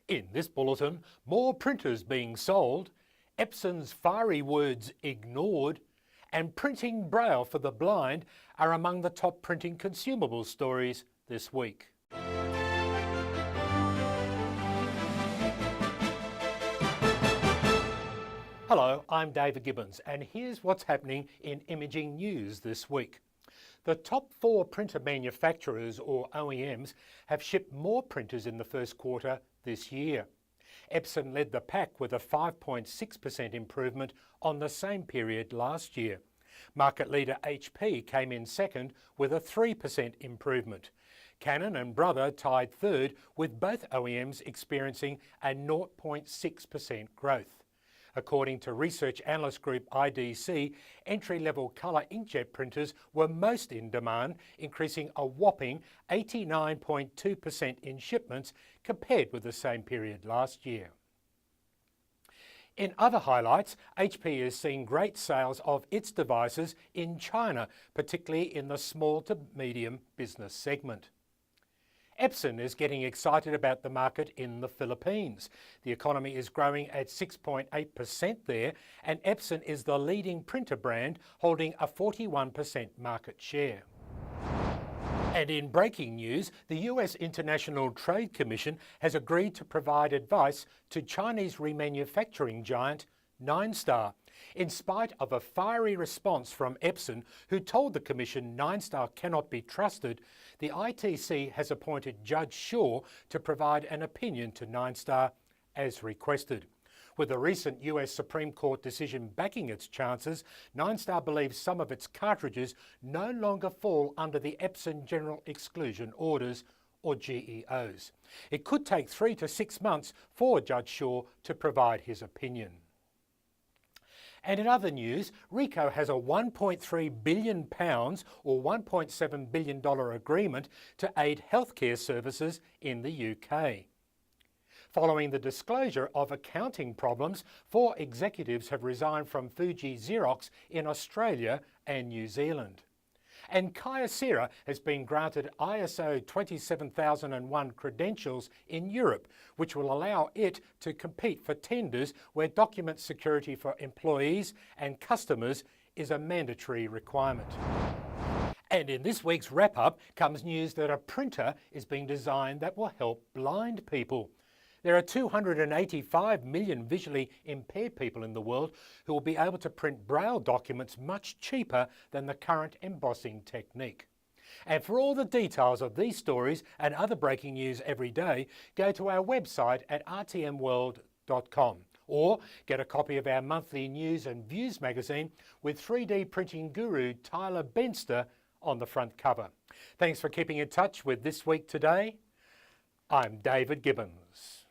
In this bulletin, more printers being sold, Epson's fiery words ignored, and printing braille for the blind are among the top printing consumables stories this week. Hello, I'm David Gibbons, and here's what's happening in imaging news this week. The top 4 printer manufacturers, or OEMs, have shipped more printers in the first quarter this year. Epson led the pack with a 5.6% improvement on the same period last year. Market leader HP came in second with a 3% improvement. Canon and Brother tied third, with both OEMs experiencing a 0.6% growth. According to research analyst group IDC, entry-level colour inkjet printers were most in demand, increasing a whopping 89.2% in shipments compared with the same period last year. In other highlights, HP is seeing great sales of its devices in China, particularly in the small to medium business segment. Epson is getting excited about the market in the Philippines. The economy is growing at 6.8% there, and Epson is the leading printer brand, holding a 41% market share. And in breaking news, the US International Trade Commission has agreed to provide advice to Chinese remanufacturing giant Ninestar, in spite of a fiery response from Epson, who told the Commission Ninestar cannot be trusted. The ITC has appointed Judge Shaw to provide an opinion to Ninestar as requested. With a recent US Supreme Court decision backing its chances, Ninestar believes some of its cartridges no longer fall under the Epson General Exclusion Orders, or GEOs. It could take 3 to 6 months for Judge Shaw to provide his opinion. And in other news, Ricoh has a £1.3 billion or $1.7 billion agreement to aid healthcare services in the UK. Following the disclosure of accounting problems, 4 executives have resigned from Fuji Xerox in Australia and New Zealand. And Kyocera has been granted ISO 27001 credentials in Europe, which will allow it to compete for tenders where document security for employees and customers is a mandatory requirement. And in this week's wrap-up comes news that a printer is being designed that will help blind people. There are 285 million visually impaired people in the world who will be able to print braille documents much cheaper than the current embossing technique. And for all the details of these stories and other breaking news every day, go to our website at rtmworld.com or get a copy of our monthly news and views magazine with 3D printing guru Tyler Benster on the front cover. Thanks for keeping in touch with This Week Today. I'm David Gibbons.